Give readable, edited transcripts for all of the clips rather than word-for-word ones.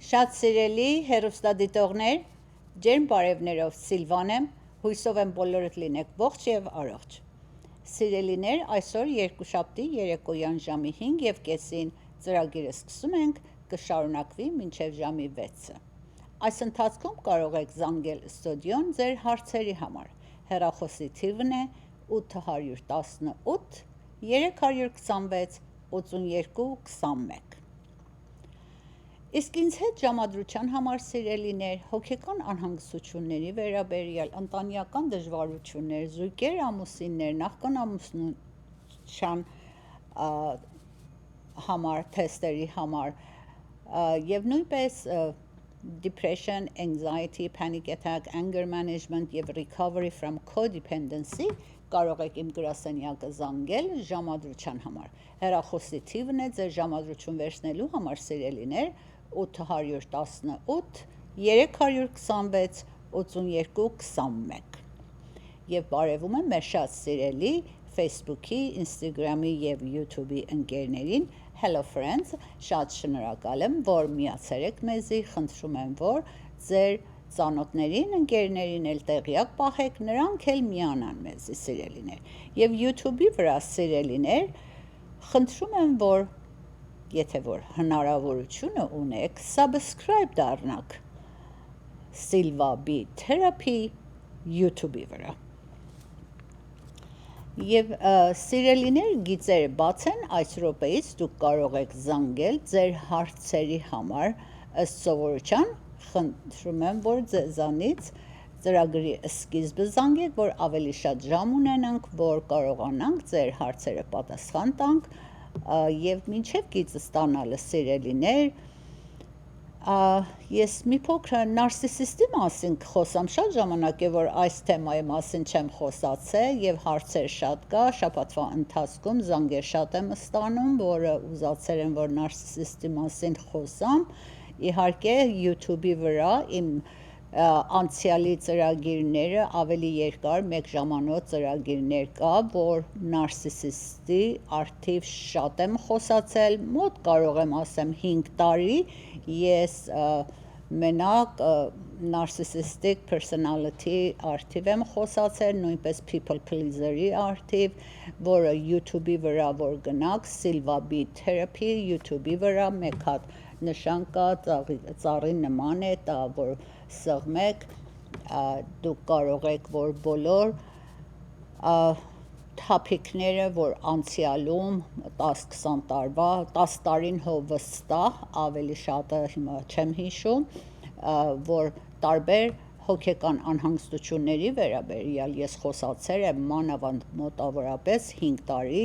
Շատ սիրելի հեռուստադիտողներ, ջերմ բարևներով Սիլվան եմ, հույսով եմ բոլորդ լինեք ողջ եւ առողջ։ Սիրելիներ, այսօր երկուշաբթի երեկոյան ժամի 5:30-ին ծրագիրը սկսում ենք, կշարունակվի մինչև ժամի 6-ը։ Այս ընթացքում կարող եք զանգել ստուդիոն ձեր հարցերի համար։ Հեռախոսի թիվն է 818 326 8221։ Իսկ ինձ հետ ժամադրության համար սիրելիներ, հոգեկան անհանգստությունների վերաբերյալ, ընտանեկան դժվարություններ, զույգեր, ամուսիններ, նախկին ամուսնության համար, թեստերի համար եւ նույնպես depression, anxiety, panic attack, anger management եւ recovery from codependency կարող եք իմ գրասենյակը զանգել ժամադրության համար։ Հեռախոսի թիվն է ձեր ժամադրություն վերցնելու համար սիրելիներ 818 326 8221 եւ բարևում եմ մեր շատ սիրելի Facebook-ի, Instagram-ի եւ YouTube-ի ընկերներին, Hello friends, շատ շնորհակալ եմ, որ միացել եք մեզի, խնդրում եմ, որ ձեր ծանոթներին, ընկերներին էլ տեղյակ պահեք, նրանք էլ միանան մեզի սիրելիներ։ Եվ YouTube-ի վրա սիրելիներ, խնդրում եմ, որ եթե որ հնարավորությունը ունեք, subscribe դառնաք Silva B Therapy YouTube-ի վրա։ Եվ սիրելիներ, գիծերը բաց են, այս րոպեից դուք կարող եք զանգել ձեր հարցերի համար, ըստ սովորության, խնդրում եմ, որ ձեզանից ծրագրի սկիզբը զանգեք, որ ավելի շատ ժամ ունենանք, որ կարողանանք ձեր հարցերը պատասխան տանք եւ մինչեւ գիծը ստանալը սիրելիներ, ես մի փոքր նարսիսիստի մասին խոսամ, շատ ժամանակ է որ այս թեմայի մասին չեմ խոսացել եւ հարցեր շատ կա, շաբաթվա ընթացքում զանգեր շատ եմ ստանում, որ ուզացել են որ նարսիսիստի մասին խոսամ, իհարկե YouTube-ի վրա իմ անցյալի ծրագիրները ավելի երկար մեկ ժամանոց ծրագիրներ կա, որ նարսիսիստի արդիվ շատ եմ խոսացել, մոտ կարող եմ ասեմ 5 տարի ես մենակ narcissistic personality արդիվ եմ խոսացել, նույնպես people pleaser-ի արդիվ, որը YouTube-ի վրա որ գնաք, Silva B Therapy YouTube-ի վրա մեկ հատ նշան կա, ծառի նման է, դա որ սղմեք, դուք կարող եք որ բոլոր թափիկները, որ անցյալում 10-20 տարվա, 10 տարին հո վստահ, ավելի շատը հիմա չեմ հիշում, որ տարբեր հոգեկան անհանգստությունների վերաբերյալ ես խոսացել եմ մանավանդ մոտավորապես 5 տարի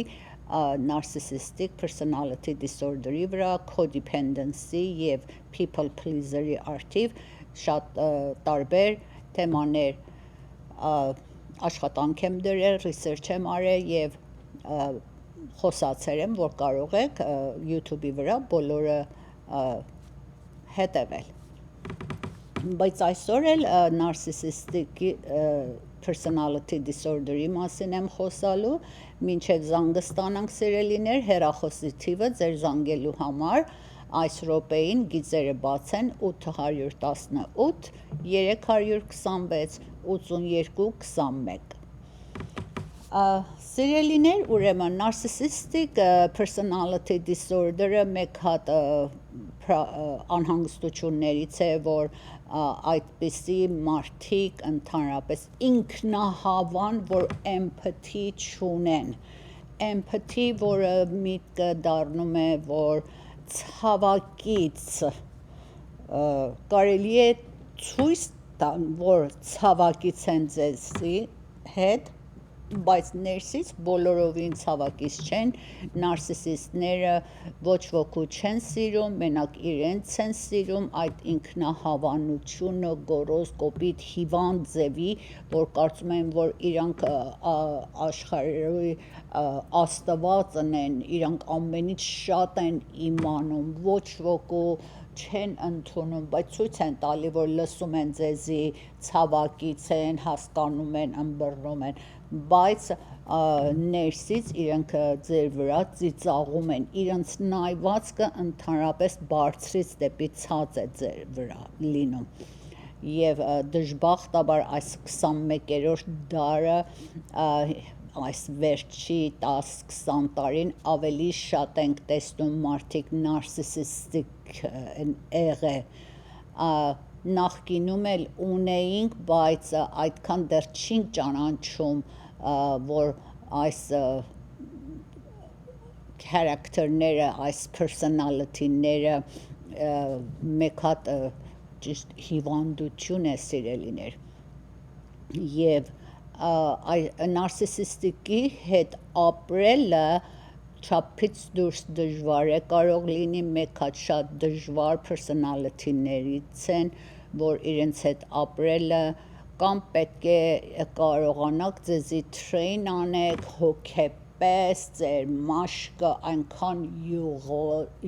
narcissistic personality disorder-ի վրա, codependency եւ people pleaser-ի արդիվ շատ տարբեր թեմաներ աշխատանք եմ դրել, research եմ արել եւ խոսացել եմ, որ կարող եք YouTube-ի վրա բոլորը հետևել։ Բայց այսօր էլ narcissistic personality disorder-ի մասին եմ խոսալու, մինչև զանգը ստանանք սիրելիներ, հեռախոսի թիվը ձեր զանգելու համար այս րոպեին գիծերը բաց են 818 326 8221 Սիրելիներ, ուրեմն narcissistic personality disorder-ը մեկ հատ անհանգստություններից է, որ այդպիսի մարդիկ ընդհանրապես ինքնահավան, որ empathy չունեն, empathy, որը միտքը դառնում է, որ ցավակից կարելի է ցույց տան, որ ցավակից են ձեզի հետ, բայց ներսից բոլորովին ցավակից չեն, նարսիսիստները ոչ ոքու չեն սիրում, մենակ իրենց են սիրում, այդ ինքնահավանությունը, գոռոզ, կոպիտ, հիվանդ ձևի, որ կարծում են, որ իրանք աշխարհի աստվածն են, իրանք ամենից շատ են իմանում, ոչ ոքու չեն ընդունում, բայց ցույց են տալի, որ լսում են ձեզի, ցավակից են, հասկանում են, ըմբռնում են, բայց ներսից իրենք ձեր վրա ծիծաղում են, իրենց նայվածքը ընդհանրապես բարձրից դեպի ցած է ձեր վրա լինում եւ դժբախտաբար այս 21-րդ դարը այս վերջի 10-20 տարին ավելի շատ ենք տեսնում մարդիկ նարսիսիստիկ նախկինում էլ ունեինք, բայց այդքան դեռ չենք ճանաչում, որ այս character-ները, այս personality-ները մեկ հատ ճիշտ հիվանդություն է սիրելիներ եւ նարսիսիստիկի հետ ապրելը չափից դուրս դժվար է, կարող լինի մեկ հատ շատ դժվար personality-ներից են, որ իրենց հետ ապրելը կամ պետք է կարողանաք ձեզի train անեք հոգեպես, ձեր մաշկը այնքան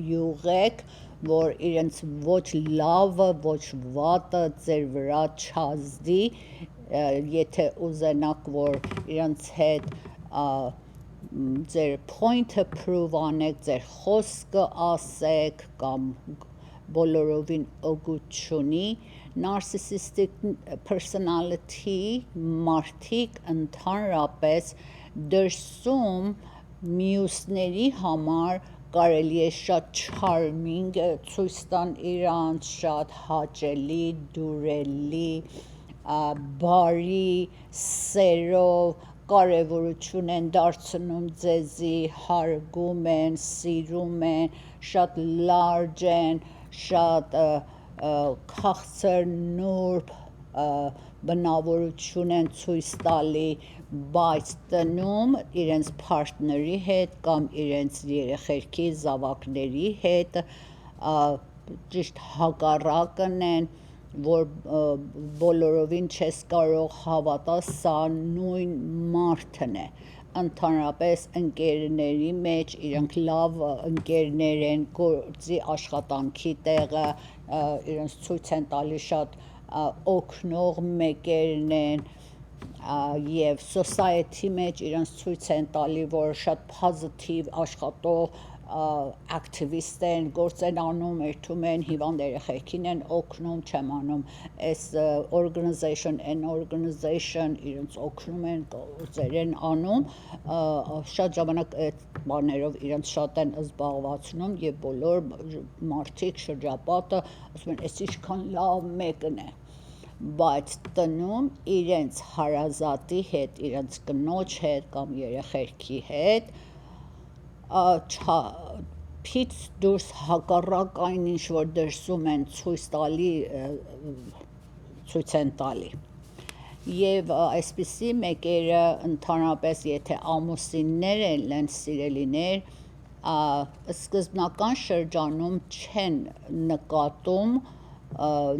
յուղեք, որ իրենց ոչ լավը, ոչ վատը ձեր վրա չազդի, եթե ուզենաք, որ իրենց հետ ձեր point-ը prove անեք, ձեր խոսքը ասեք կամ բոլորովին օգուտ չունի, narcissistic personality մարդիկ ընդհանրապես դրսում մյուսների համար կարելի է շատ charming ցույց տան իրանց, շատ հաճելի, դուրելի, բարի, սերով կարևորություն են դարձնում ձեզի, հարգում են, սիրում են, շատ լարջ են, շատ քաղցր նուրբ բնավորություն են ցույց տալի, բայց տնում իրենց partner-ի հետ կամ իրենց երեխեքի զավակների հետ ճիշտ հակառակն են, որ բոլորովին չես կարող հավատալ, սա նույն մարդն է, ընդհանրապես ընկերների մեջ իրենք լավ ընկերներ են, գործի աշխատանքի տեղը իրենց ցույց են տալի շատ օգնող մեկերն են եւ society մեջ իրենց ցույց են տալի, որ շատ positive աշխատող activist են, գործ են անում, երթում են, հիվանդ երեխեքին են օգնում, չեմ անում, այս organization, an organization իրենց օգնում են, գործեր են անում, շատ ժամանակ այդ բաներով իրենց շատ են զբաղվածնում եւ բոլոր մարդիկ շրջապատը ասում են, այս ինչքան լավ մեկն է, բայց տնում իրենց հարազատի հետ, իրենց կնոջ հետ կամ երեխեքի հետ փից դուրս հակառակ այն ինչ որ դրսում են ցույց են տալի եւ այսպիսի մեկերը ընդհանրապես եթե ամուսիններ են սիրելիներ սկզբնական շրջանում չեն նկատում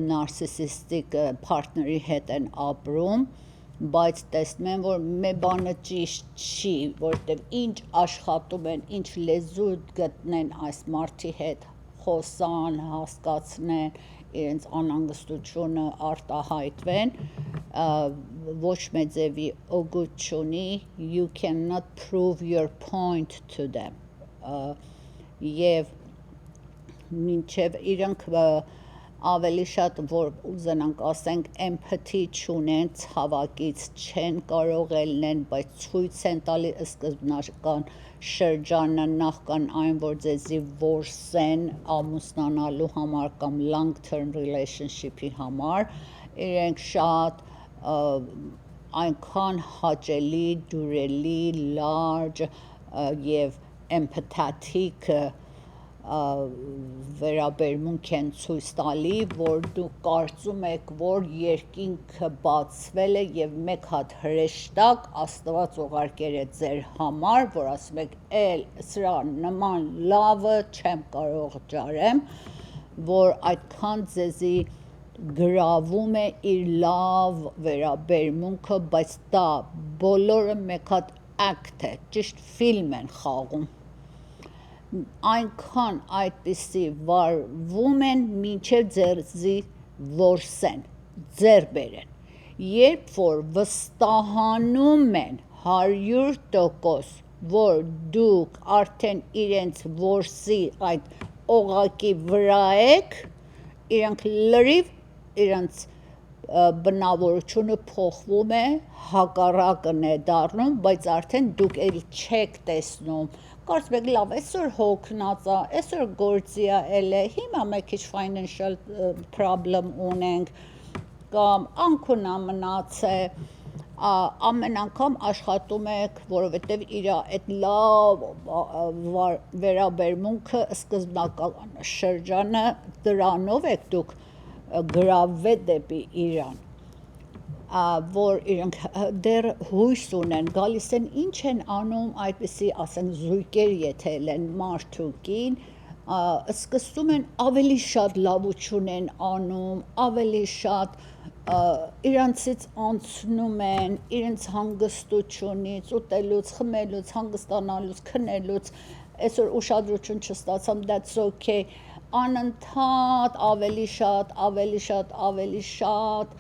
նարսիսիստիկ partner-ի հետ են ապրում բայց տեսնում են, որ մի բանը ճիշտ չի, որտեղ ինչ աշխատում են, ինչ լեզու գտնեն այս մարդի հետ, խոսան, հասկացնեն, իրենց անհանգստությունը արտահայտվեն, ոչ մեծևի օգուտ չունի, you cannot prove your point to them, եւ մինչև իրենք ավելի շատ որ ուզենանք ասենք empathy չունեն, ցավակից չեն կարող ելնեն, բայց ցույց են տալի սկզբնական շրջանը նախքան այն որ ձեզի որսեն ամուսնանալու համար կամ long term relationship-ի համար, իրենք շատ այնքան հաճելի, դուրելի, լարջ եւ empathetic վերաբերմունք են ցույց տալի, որ դուք կարծում եք, որ երկինքը բացվել է եւ մեկ հատ հրեշտակ Աստված ուղարկել է ձեր համար, որ ասում եք, սրա նման լավը չեմ կարող ճարեմ, որ այդքան ձեզի գրավում է իր լավ վերաբերմունքը, բայց դա բոլորը մեկ հատ act է, ճիշտ ֆիլմ են խաղում այնքան այդպիսի վարվում են մինչև ձեզի որսեն, ձեր բերեն, երբ որ վստահանում են 100%, որ դուք արդեն իրենց որսի այդ օղակի վրա եք, իրանք լրիվ իրենց բնավորությունը փոխվում է, հակառակն է դառնում, բայց արդեն դուք էլ չեք տեսնում, կարծում եք լավ, այսօր հոգնած է, այսօր գործի է, հիմա մեկ քիչ financial problem ունենք, կամ անքունա մնաց է, ամեն անգամ աշխատում եք, որովհետև իր այդ լավ վերաբերմունքը սկզբնական շրջանը դրանով եք դուք գրավվեք դեպի իրան, որ իրանք դեռ հույս ունեն, գալիս են ինչ են անում այդպիսի, ասենք, զույգեր եթել են մարդուկին, սկսում են ավելի շատ լավություն են անում, ավելի շատ իրանցից անցնում են, իրենց հանգստությունից, ուտելուց, խմելուց, հանգստանալուց, քնելուց, այսօր ուշադրություն չստացամ, that's okay, անընդհատ ավելի շատ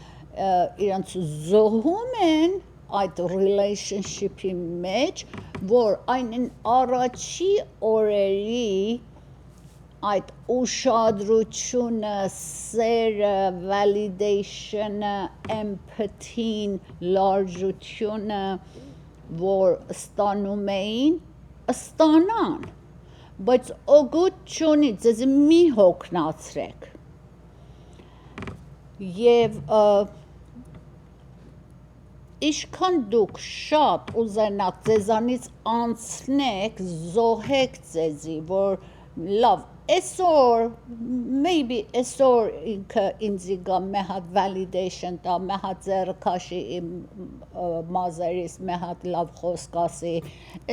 իրանց զոհում են այդ relationship-ի մեջ, որ այն առաջի օրերի այդ ուշադրությունը, սերը, validation-ը, empathy-ն, լարժությունը, որ ստանում էին, ստանան, բայց օգուտ չունի, ձեզ մի հոգնացրեք, և ինչքան դուք շատ ուզենաք ձեզանից անցնեք, զոհեք ձեզի, որ լավ, այսօր, maybe այսօր ինքը ինձի գա մի հատ validation տա, մի հատ ձեռը քաշի իմ մազերից, մի հատ լավ խոսք ասի,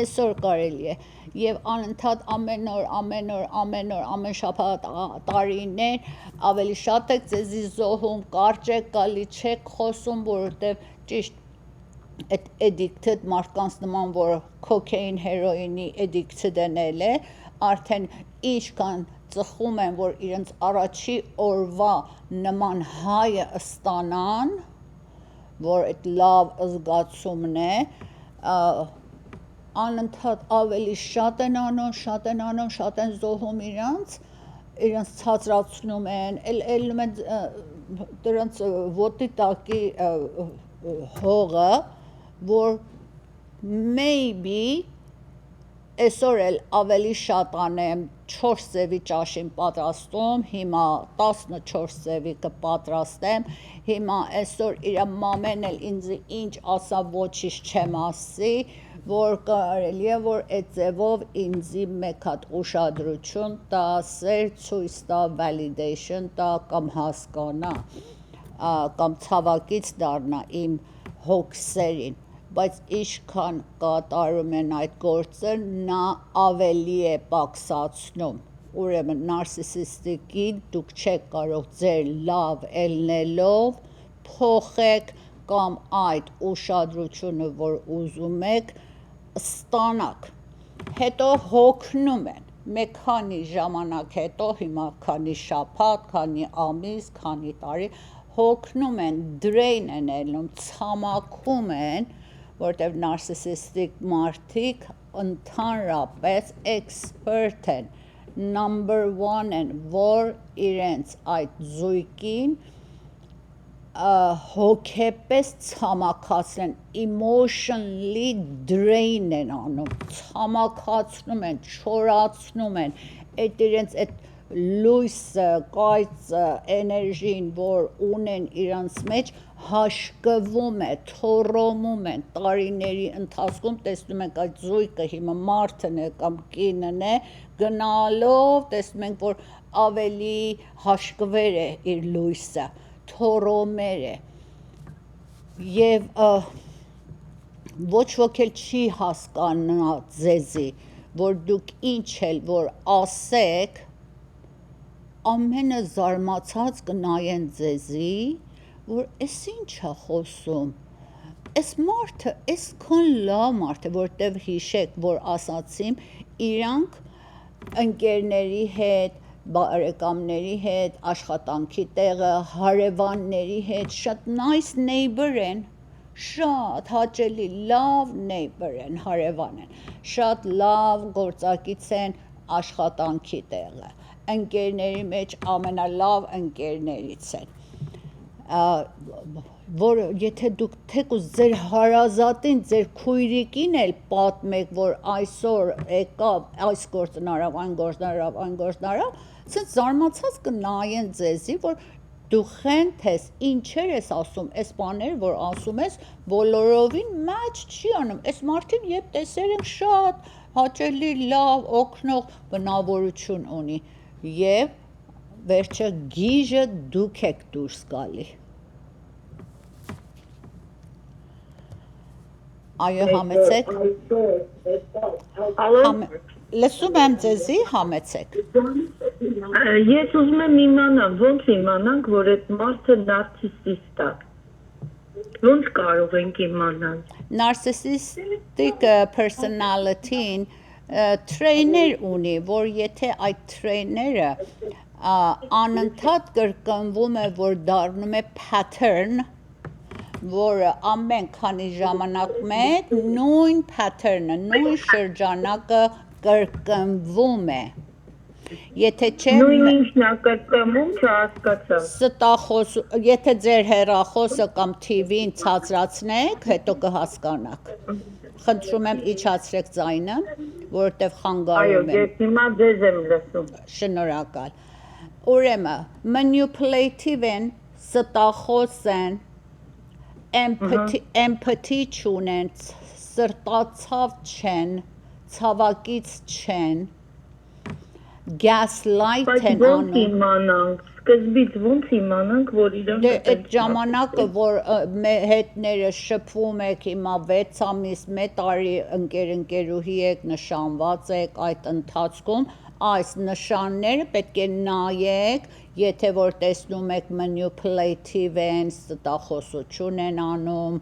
այսօր կարելի է, և անընդհատ ամեն շաբաթ տարիներ, ավելի շատ եք ձեզի զոհում, կարճ եք գալի, չեք խոսում, որովհետև ճիշտ այդ addicted մարդկանց նման, որ cocaine, հերոինի addicted են արդեն ինչքան ծխում են, որ իրենց առաջի օրվա նման հայը ստանան, որ այդ լավ զգացումն է, անընդհատ ավելի շատ են անում, շատ են զոհում իրենց ցածրացնում են, ելնում են դրանց ոտի տակի հողը, որ maybe այսօր էլ ավելի շատ անեմ 4 ձևի ճաշին պատրաստում, հիմա 14 ձևի կպատրաստեմ, հիմա այսօր իր մամեն էլ ինձ ինչ ասա ոչինչ չեմ ասի, որ կարելի է, որ այդ ձևով ինձի մեկ հատ ուշադրություն տա, սեր ցույց տա, validation տա կամ հասկանա, կամ ցավակից դառնա իմ հոգսերին, բայց ինչքան կատարում են այդ գործը, նա ավելի է պակսացնում, ուրեմն նարսիսիստիկի դուք չեք կարող ձեր լավ ելնելով փոխեք կամ այդ ուշադրությունը, որ ուզում եք, ստանաք, հետո հոգնում են, մեկ քանի ժամանակ հետո, հիմա քանի շաբաթ, քանի ամիս, քանի տարի, հոգնում են, drain են ելնում, ցամաքում են, որտև նարսիսիստիկ մարդիկ ընդհանրապես expert են, number 1 են, որ իրենց այդ զույգին հոգեպես ցամաքացնեն, emotionally drain են անում, ցամաքացնում են, չորացնում են, այդ իրենց այդ լույսը, կայծը, էներժին, որ ունեն իրանց մեջ, հաշկվում է, թոռոմում են տարիների ընթացքում, տեսնում ենք այդ զույգը հիմա մարդն է կամ կինն է, գնալով տեսնում ենք, որ ավելի հաշկվեր է իր լույսը, թոռոմեր է, և ոչ ոք էլ չի հասկանա ձեզի, որ դուք ինչ էլ որ ասեք, ամենը զարմացած կնայեն ձեզի, որ էս ինչ է խոսում, էս մարդը, էս քան լավ մարդ է, որտև հիշեք, որ ասացիմ, իրանք ընկերների հետ, բարեկամների հետ, աշխատանքի տեղը, հարևանների հետ, շատ nice neighbor են, շատ հաճելի լավ neighbor են, հարևան են, շատ լավ գործակից են աշխատանքի տեղը, ընկերների մեջ ամենալավ ընկերներից են, որ եթե դուք թեկուզ ձեր հարազատին, ձեր քույրիկին էլ պատմեք, որ այսօր եկավ, այս գործն արավ, այն գործն արավ, այն գործն արավ, ասենց զարմացած կնայեն ձեզի, որ դու խենթ ես, ինչեր ես ասում, այս բաները, որ ասում ես, բոլորովին match չի անում, այս մարդին երբ տեսել ենք շատ հաճելի, լավ, օգնող բնավորություն ունի, և վերջը գիժը դուք եք դուրս գալի։ Այո, համեցեք։ Լսում եմ ձեզի, համեցեք։ Ես ուզում եմ իմանամ, ոնց իմանանք, որ այդ մարդը նարցիսիստ է։ Ոնց կարող ենք իմանալ։ Narcissistic personality-ին trainer ունի, որ եթե այդ trainer-ը անընդհատ կրկնվում է, որ դառնում է pattern, որը ամեն քանի ժամանակ մեկ նույն pattern-ը, նույն շրջանակը կրկնվում է։ Եթե չէ նույն ինչն է կրկնում, չհասկացա։ Եթե ձեր հեռախոսը կամ TV-ին ցածրացնեք, հետո կհասկանաք։ Խնդրում եմ իջացրեք ձայնը, որովհետև խանգարում եմ։ Այո, ես հիմա ձեզ եմ լսում։ Շնորհակալ։ Ուրեմն manipulative են, ստախոս են, empathy չունեն, սրտացավ չեն, ցավակից չեն, gaslight են անում։ Ոնց իմանանք, սկզբից ոնց իմանանք, որ իրենք այդ ժամանակը, որ հետները շփվում եք, հիմա 6 ամիս, 1 տարի ընկերուհի եք, նշանված եք այդ ընթացքում, այս նշանները պետք է նայեք, եթե որ տեսնում եք manipulative են, ստախոսություն են անում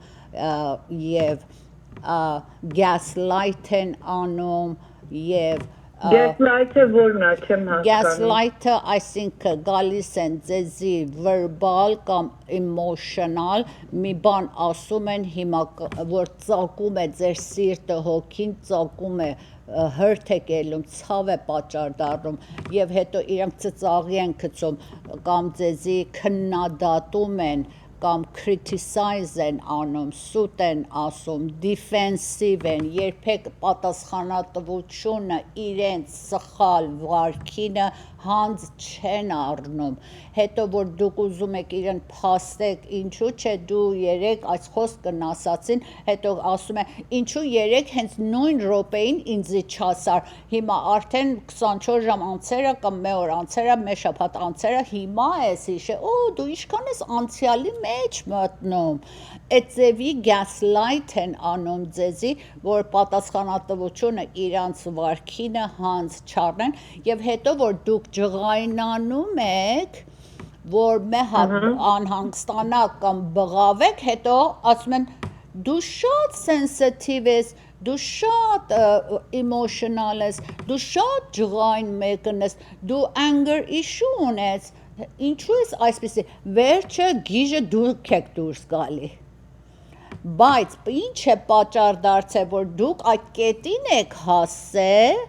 և gaslight են անում և Gaslight-ը որն է, չեմ հասկանում։ Gaslight-ը այսինքն գալիս են ձեզի verbal կամ emotional, մի բան ասում են հիմա, որ ծակում է ձեր սիրտը, հոգին ծակում է, հրթ է կելում, ցավ է պատճառ դառնում և հետո իրանք ծծաղի են գցում կամ ձեզի քննադատում են կամ criticize են անում, սուտ են ասում, defensive են, երբեք պատասխանատվությունը իրենց սխալ վարքինը հանձ չեն առնում, հետո որ դուք ուզում եք իրեն փաստեք, ինչու չէ դու երեք այս խոսքն ասացին, հետո ասում է, ինչու երեք հենց նույն րոպեին ինձի չասար, հիմա արդեն 24 ժամ անցել է կամ մի օր անցել է, մի շաբաթ անցել է, հիմա ես հիշել, դու ինչքան ես անցյալի մեջ մտնում, այդ ձևի gaslight են անում ձեզի, որ պատասխանատվությունը իրանց վարքինը հանձ չառնեն և հետո որ դուք ջղայնանում եք, որ մի հատ անհանգստանաք կամ բղավեք, հետո ասում են դու շատ sensitive ես, դու շատ emotional ես, դու շատ ջղայն մեկն ես, դու anger issue ունես, ինչու ես այսպեսի, վերջը գիժը դուք եք դուրս գալի, բայց ինչ է պատճառ դարձել, որ դուք այդ կետին եք հասել,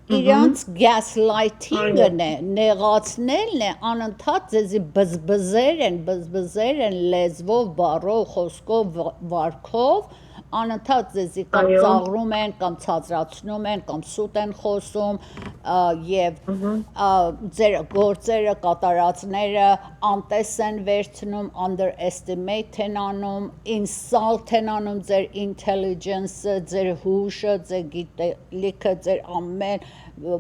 իրանց gaslighting-ն է, նեղացնելն է, անընդհատ ձեզի բզբզեր են լեզվով, բառով, խոսքով, վարքով, անընդհատ ձեզի կամ ծաղրում են, կամ ցածրացնում են, կամ սուտ են խոսում և ձեր գործերը, կատարածները անտես են վերցնում, underestimate են անում, insult են անում ձեր intelligence-ը, ձեր հուշը, ձեր գիտելիքը, ձեր ամեն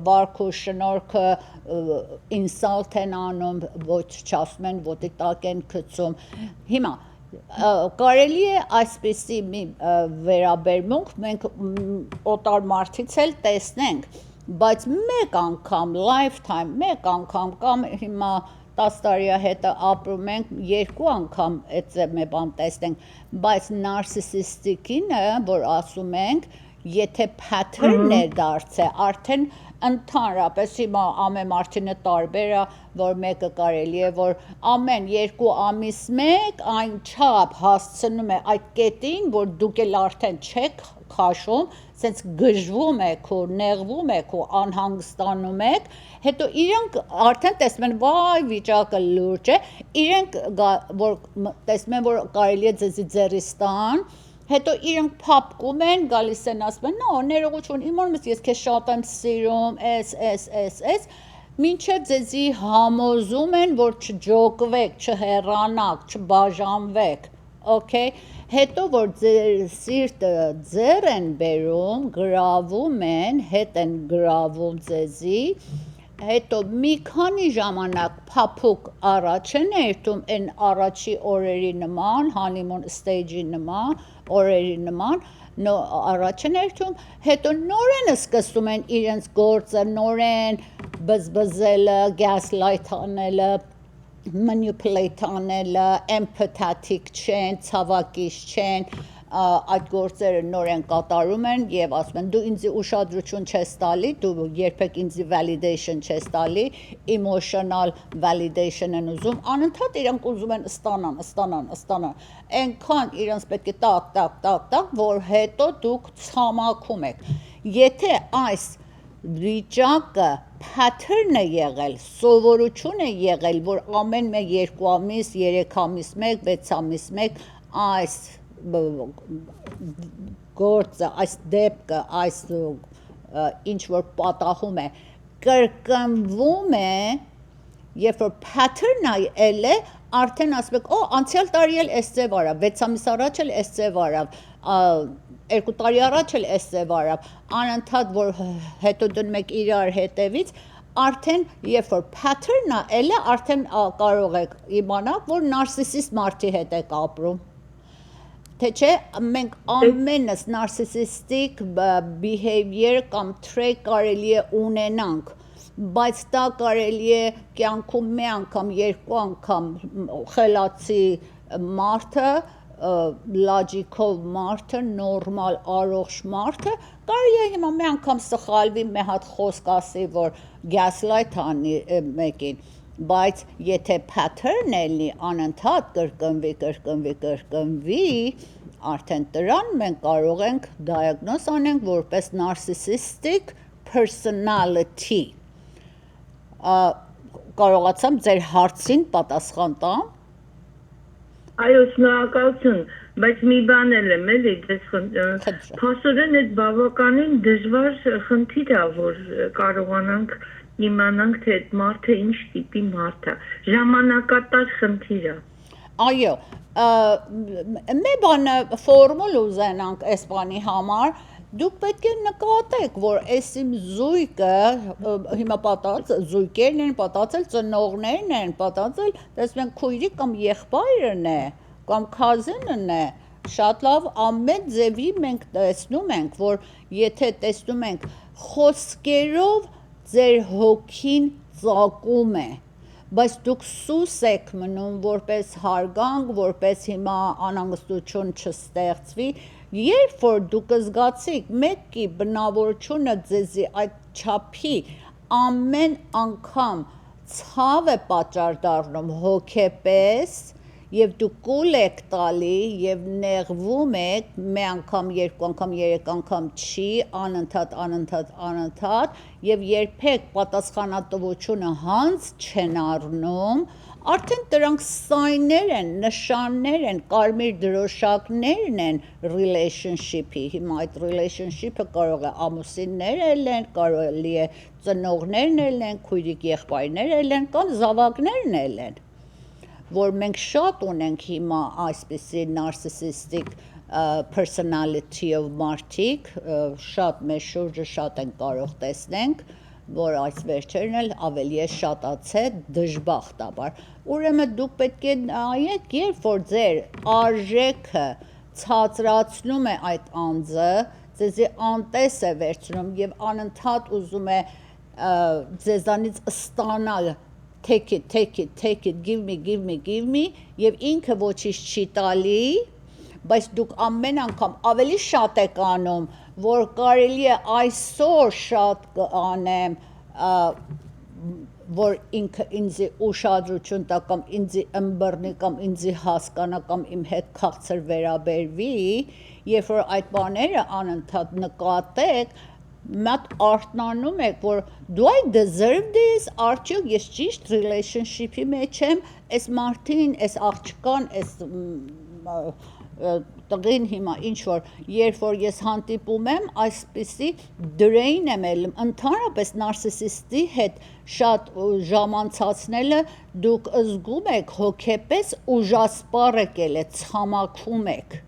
վարք ու շնորհքը insult են անում, ոչ չասում են, ոտի տակ են գցում, հիմա կարելի է այսպիսի մի վերաբերմունք մենք օտար մարդից էլ տեսնենք, բայց մեկ անգամ, lifetime, մեկ անգամ կամ հիմա 10 տարի հետը ապրում ենք, 2 անգամ այդ մի բան տեսնենք, բայց narcissistic-ինը, որ ասում ենք, եթե pattern է դարձել, արդեն Ընդհանրապես հիմա ամեն մարդինը տարբեր է, որ մեկը կարելի է, որ ամեն 2 ամիս մեկ այն չափ հասցնում է այդ կետին, որ դուք էլ արդեն չեք քաշում, սենց գժվում եք ու նեղվում եք ու անհանգստանում եք, հետո իրենք արդեն տեսնում են, վայ վիճակը լուրջ է, իրենք որ տեսնում են, որ կարելի է ձեզի ձեռից տան, հետո իրենք փափկում են, գալիս են ասում են, նո, ներողություն, իմանում ես, ես քեզ շատ եմ սիրում, էս, մինչև ձեզի համոզում են, որ չջոկվեք, չհեռանաք, չբաժանվեք, okay, հետո որ ձեր սիրտը ձեռ են բերում, գրավում են, հետ են գրավում ձեզի, հետո մի քանի ժամանակ փափուկ առաջ են երթում այն առաջի օրերի նման, honeymoon stage-ի նման, օրերի նման, առաջ են երթում, հետո նորեն սկսում են իրենց գործը, նորեն բզբզելը, gaslight անելը, manipulate անելը, empathetic չեն, ցավակիչ չեն, այդ գործերը նորեն կատարում են եւ ասում են դու ինձ ուշադրություն չես տալի, դու երբեք ինձ validation չես տալի, emotional validation են ուզում, անընդհատ իրենք ուզում են ստանան, այնքան իրենց պետք է տակ, որ հետո դուք ցամաքում եք, եթե այս վիճակը pattern է եղել, սովորություն է եղել, որ ամեն 2 ամիս, 3 ամիս 1, 6 ամիս 1 այս գործը, այս դեպքը, այս ինչ որ պատահում է, կրկնվում է, երբ որ pattern է, արդեն ասում եք, անցյալ տարի էլ էս ձև արավ, 6 ամիս առաջ էլ էս ձև արավ, 2 տարի առաջ էլ էս ձև արավ, անընդհատ որ հետո դնում եք իրար հետևից, արդեն երբ որ pattern է, արդեն կարող եք իմանալ, որ նարսիսիստ մարդի հետ եք ապրում, թե չէ, մենք ամենս նարսիսիստիկ behavior կամ trait կարելի է ունենանք, բայց դա կարելի է կյանքում մի անգամ, 2 անգամ խելացի մարդը, լոջիկով մարդը, նորմալ առողջ մարդը, կարելի է հիմա մի անգամ սխալվի, մի հատ խոսք ասի, որ gaslight անի մեկին, բայց եթե pattern էլի անընդհատ կրկնվի, արդեն դրան մենք կարող ենք diagnose անենք որպես narcissistic personality, կարողացամ ձեր հարցին պատասխան տամ, Այո, շնորհակալություն, բայց մի բան եմ էլի, փաստորեն այդ բավականին դժվար խնդիր է, որ կարողանանք իմանանք, թե այդ մարդը ինչ տիպի մարդ է, ժամանակատար խնդիր է։ Այո, մի բան ֆորմուլ ուզենանք այս բանի համար, դուք պետք է նկատեք, որ այս իմ զույգը, հիմա զույգերն են պատածել, ծնողներն են պատածել, տեսնում են քույրի կամ եղբայրն է, կամ cousin-ն է, շատ լավ ամեն ձևի մենք տեսնում ենք, որ եթե տեսնում ենք խոսքերով ձեր հոգին ծակում է, բայց դուք սուս եք մնում որպես հարգանք, որպես հիմա անհանգստություն չստեղծվի, երբ որ դուք զգացիք մեկի բնավորությունը ձեզի այդ չափի ամեն անգամ ցավ է պատճառ դառնում հոգեպես եւ դուք կուլ եք տալի եւ նեղվում եք մի անգամ, 2 անգամ, 3 անգամ չի, անընդհատ եւ երբեք պատասխանատվությունը հանց չեն առնում, արդեն դրանք սայներ են, նշաններ են, կարմիր դրոշակներն են relationship-ի, հիմա այդ relationship-ը կարող է ամուսիններ են, կարելի է ծնողներն են, քույրիկ եղբայրներ են, կամ զավակներն են, որ մենք շատ ունենք հիմա այսպիսի narcissistic personality-ով մարդիկ, շատ մեր շուրջը շատ են կարող տեսնենք, որ այս վերջերն էլ ավելի է շատացել դժբախտաբար, ուրեմն դուք պետք է նայեք, երբ որ ձեր արժեքը ցածրացնում է այդ անձը, ձեզի անտես է վերցնում եւ անընդհատ ուզում է ձեզանից ստանալ take it, give me, եւ ինքը ոչինչ չի տալի, բայց դուք ամեն անգամ ավելի շատ եք անում, որ կարելի է այսօր շատ անեմ, որ ինքը ինձի ուշադրություն տա կամ ինձի ըմբռնի կամ ինձի հասկանա կամ իմ հետ քաղցր վերաբերվի, երբ որ այդ բաները անընդհատ նկատեք, մատ արթնանում եք, որ do I deserve this, արդյոք ես ճիշտ relationship-ի մեջ եմ, այս մարդին, այս աղջկան, այս տղին հիմա ինչ-որ, երբ որ ես հանդիպում եմ, այսպիսի դրեին եմ ելում, ընդհանրապես նարսիսիստի հետ շատ ժամանցացնելը դուք զգում եք հոգեպես ուժասպառ եք ելել, ցամաքում եք,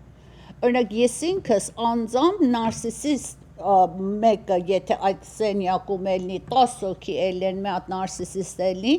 օրինակ ես ինքս անձամբ նարսիսիստ մեկը, եթե այդ սենյակում ելնի, 10 հոգի ելեն, մի հատ նարսիսիստ ելնի,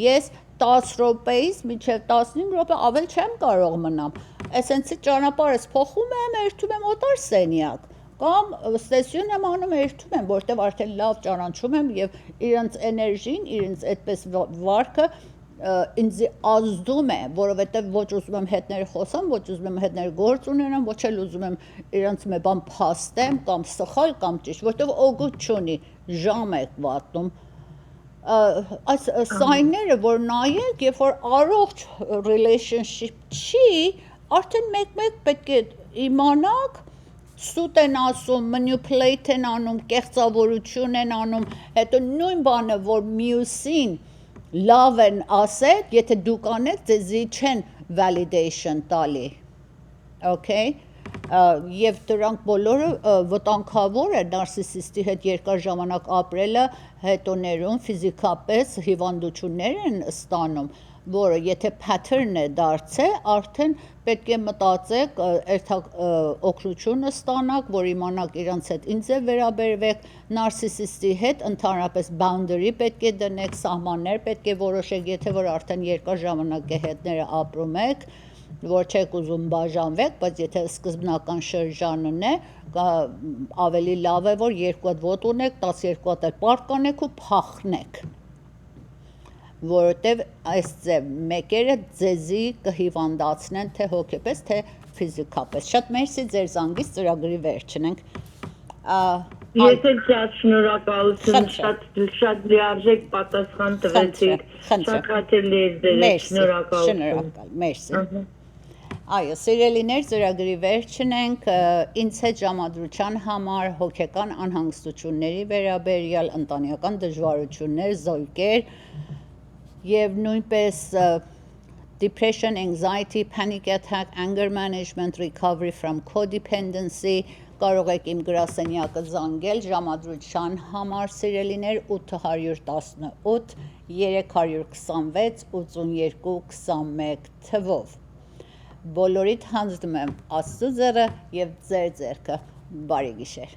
ես 10 րոպեից մինչև 15 րոպե ավել չեմ կարող մնամ, այսենցի ճանապարհս փոխում եմ, երթում եմ օտար սենյակ, կամ ստեսյուն եմ անում, երթում եմ, որտեղ արդեն լավ ճանաչում եմ և իրենց էներժին, իրենց այդպես վարքը ինձի ազդում է, որովհետև ոչ ուզում եմ հետները խոսամ, ոչ ուզում եմ հետները գործ ունենամ, ոչ էլ ուզում եմ իրենց մի բան փաստեմ կամ սխալ կամ ճիշտ, որտեղ օգուտ չունի, ժամ եք վատնում, այս սայնները, որ նայեք, երբ որ առողջ relationship չի, արդեն մեկ-մեկ պետք է իմանաք, սուտ են ասում, manipulate են անում, կեղծավորություն են անում, հետո նույն բանը, որ մյուսին լավ են ասել, եթե դուք անեք, ձեզի չեն validation տալի, okay? Եվ դրանք բոլորը վտանգավոր է նարսիսիստի հետ երկար ժամանակ ապրելը, հետոներում ֆիզիկապես հիվանդություններ են ստանում, որը եթե pattern է դարձել, արդեն պետք է մտածեք, օգնություն ստանաք, որ իմանաք իրանց հետ ինձ է վերաբերվեք, նարսիսիստի հետ ընդհանրապես boundary պետք է դնեք, սահմաններ պետք է որոշեք, եթե որ արդեն երկար ժամանակ է հետները ապրում եք, որ չեք ուզում բաժանվեք, բայց եթե սկզբնական շրջանն է, ավելի լավ է, որ 2 հատ ոտ ունեք, 12 հատ էլ պարկանեք ու փախնեք, որովհետև այս մեկերը ձեզի կհիվանդացնեն, թե հոգեպես, թե ֆիզիկապես, շատ մերսի ձեր զանգից ծրագրի վերջն ենք, Ես էլ շատ շնորհակալություն, շատ լիարժեք պատասխան տվեցիք, շատ հաճելի էր ձեր, շնորհակալություն, մերսի, այո, սիրելիներ, ծրագրի վերջն ենք, ինձ հետ ժամադրության համար հոգեկան անհանգստությունների վերաբերյալ, ընտանեկան դժվարություններ, զոհկեր և նույնպես depression, anxiety, panic attack, anger management, recovery from codependency, կարող եք իմ գրասենյակը զանգել ժամադրության համար սիրելիներ 818 326 8221 թվով, բոլորիդ հանձնում եմ Աստծո ձեռը և ձեր ձեռքը, բարի գիշեր։